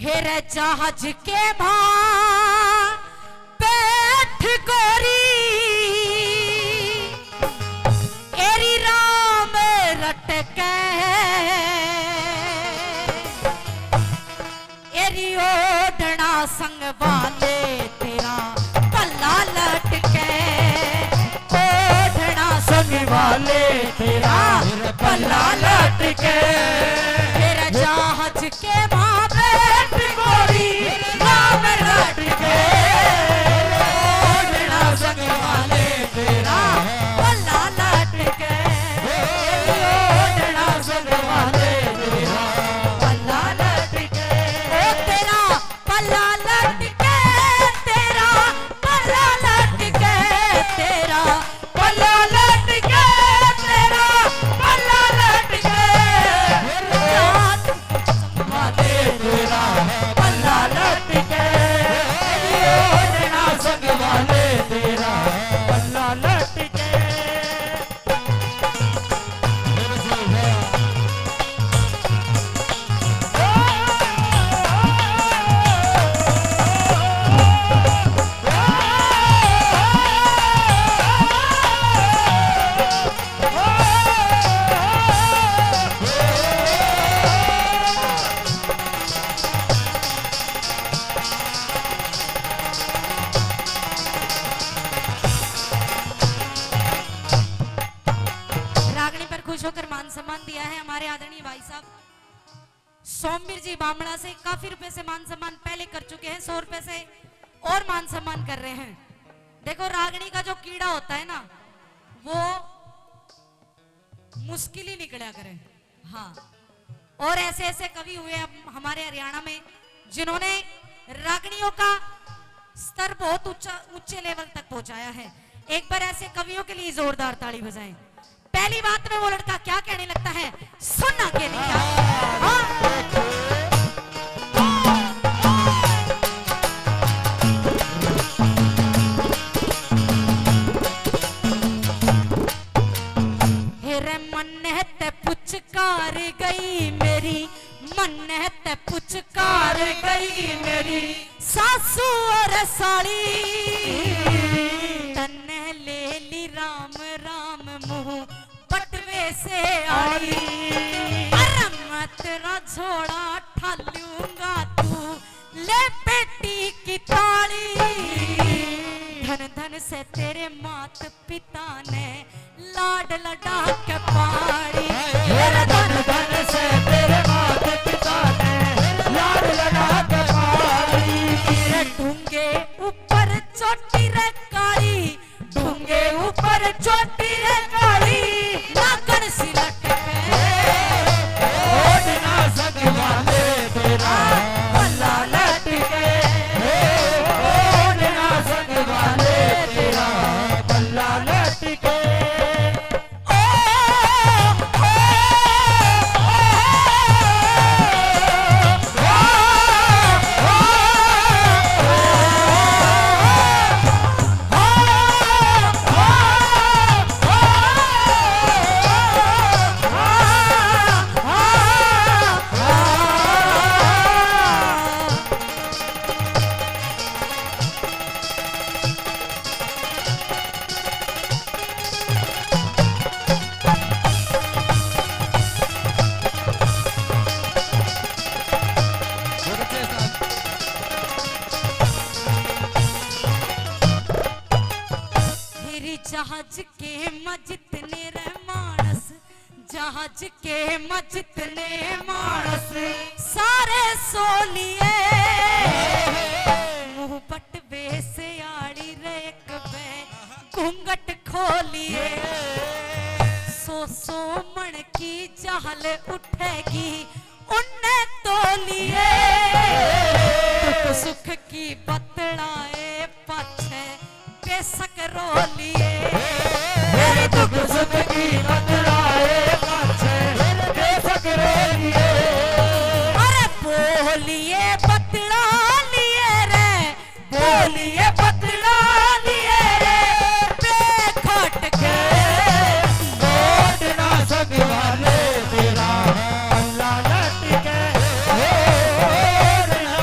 हेरे जहाज के भां बैठ गोरी एरी राम रटके एरी ओढ़ना संग वाले तेरा पल्ला लटके ओढ़ना संग वाले तेरा पल्ला लटके तेरा जहाज के भां बैठ गोरी राम रटके ओढ़ना संग वाले तेरा पल्ला लटके ओढ़ना संग वाले तेरा पल्ला लटके तेरा पल्ला लटके तेरा पल्ला लटके तेरा पल्ला लटके तेरा पल्ला लटके संभाले तेरा पल्ला लटके ओढ़ना संग वाले तेरा पल्ला लटके। रागनी पर खुश होकर मान सम्मान दिया है हमारे आदरणीय भाई साहब सोमवीर जी बामड़ा से। काफी रुपए से मान सम्मान पहले कर चुके हैं, 100 रुपए से और मान सम्मान कर रहे हैं। देखो रागनी का जो कीड़ा होता है ना वो मुश्किल ही निकला करे। हाँ, और ऐसे ऐसे कवि हुए हमारे हरियाणा में जिन्होंने रागनियों का स्तर बहुत ऊंचे लेवल तक पहुंचाया है। एक बार ऐसे कवियों के लिए जोरदार ताली बजाएं। पहली बात में वो लड़का क्या कहने लगता है सुनना के लिए क्या? हाँ? हेरे मन्नत पुचकार गई मेरी मन्नत पुचकार गई मेरी सासू और साली तन्ने ले ली राम राम मुंह पटवे से आड़ी मैं तेरा झोड़ा ठालूंगा तू ले बेटी की ताली धन धन से तेरे मात पिता ने लाड लड़ा के पाड़ी धन धन से तेरे मात पिता ने लाड लड़ा के पाड़ी ढूंगे ऊपर चोटी रे काली ढूंगे ऊपर चोटी रे काली नागन सी लटके ओढ़ना संग वाले तेरा पल्ला लटके ओढ़ना संग वाले तेरा पल्ला लटके। जहाज के मजितने रे मानस जहाज के मजितने मानस सारे सोलिए मुंह पटवे से आड़ी रे एक बे घूंघट खोलिए सो मन की जहल उठेगी उन्ने तोलिए दुख सुख की बतड़ाए पाछे बेसक रोलिए दुख सुख की बतड़ाए पाछे बेसक रोलिए अरे बोलिए बतड़ा लिए रे बोलिए बतड़ा लिए रे बेखट के ओढ़ना संग वाले तेरा पल्ला लटके ओढ़ना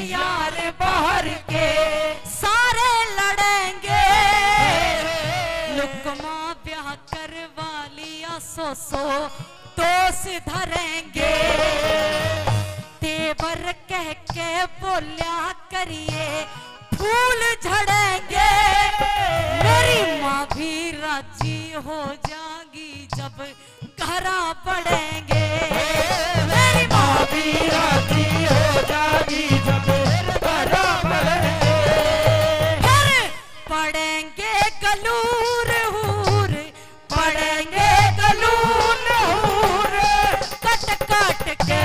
यार बाहर के सारे लड़ेंगे, लुकमा ब्याह करवा लिया सो दोष धरेंगे, तेवर कह के बोलिया करिए फूल झड़ेंगे, मेरी माँ भी राजी हो जाएगी जब घरा पड़ेंगे, मेरी माँ भी राजी हो जाएगी जब घरा पड़ेंगे, फिर पड़ेंगे गलूर हूर, पड़ेंगे गलूर हूर, कट कट के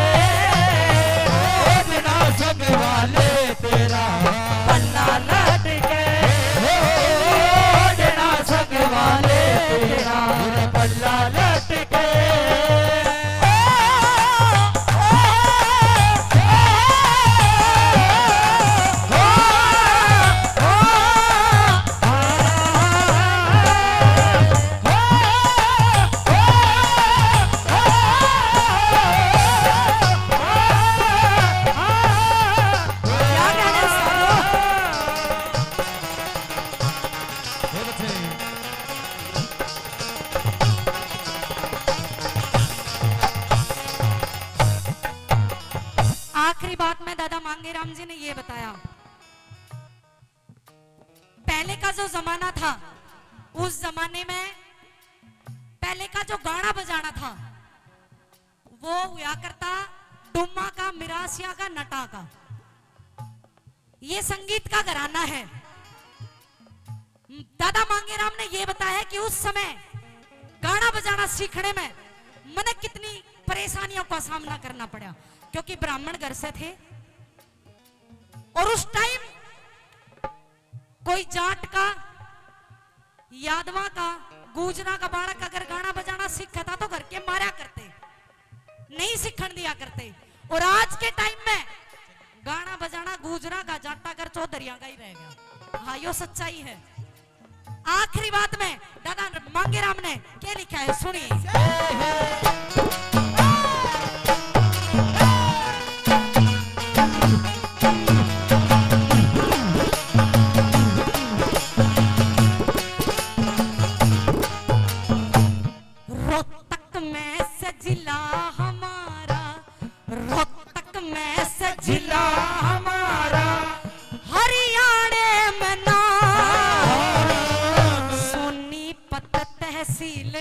बिना संग वाले तेरा पल्ला लट के, बिना संग वाले तेरा पल्ला लट के, आखिरी बात में दादा मांगेराम जी ने ये बताया, पहले का जो जमाना था उस जमाने में पहले का जो गाना बजाना था वो हुआ करता डुम्मा का, मिरासिया का, नटा का। ये संगीत का घराना है। दादा मांगेराम ने ये बताया कि उस समय गाना बजाना सीखने में मैंने कितनी परेशानियों का सामना करना पड़ा, क्योंकि ब्राह्मण घर से थे और उस टाइम कोई जाट का, यादवा का, गुजरा का बालक अगर गाना बजाना सीखा था तो घर के मारा करते, नहीं सीखन दिया करते। और आज के टाइम में गाना बजाना गुजरा का, जाटा कर, चौधरिया का ही रह गया। हाँ, यो सच्चाई है। आखिरी बात में दादा मांगेराम ने क्या लिखा है सुनिए। जिला हमारा हरियाणा में ना, सोनीपत तहसील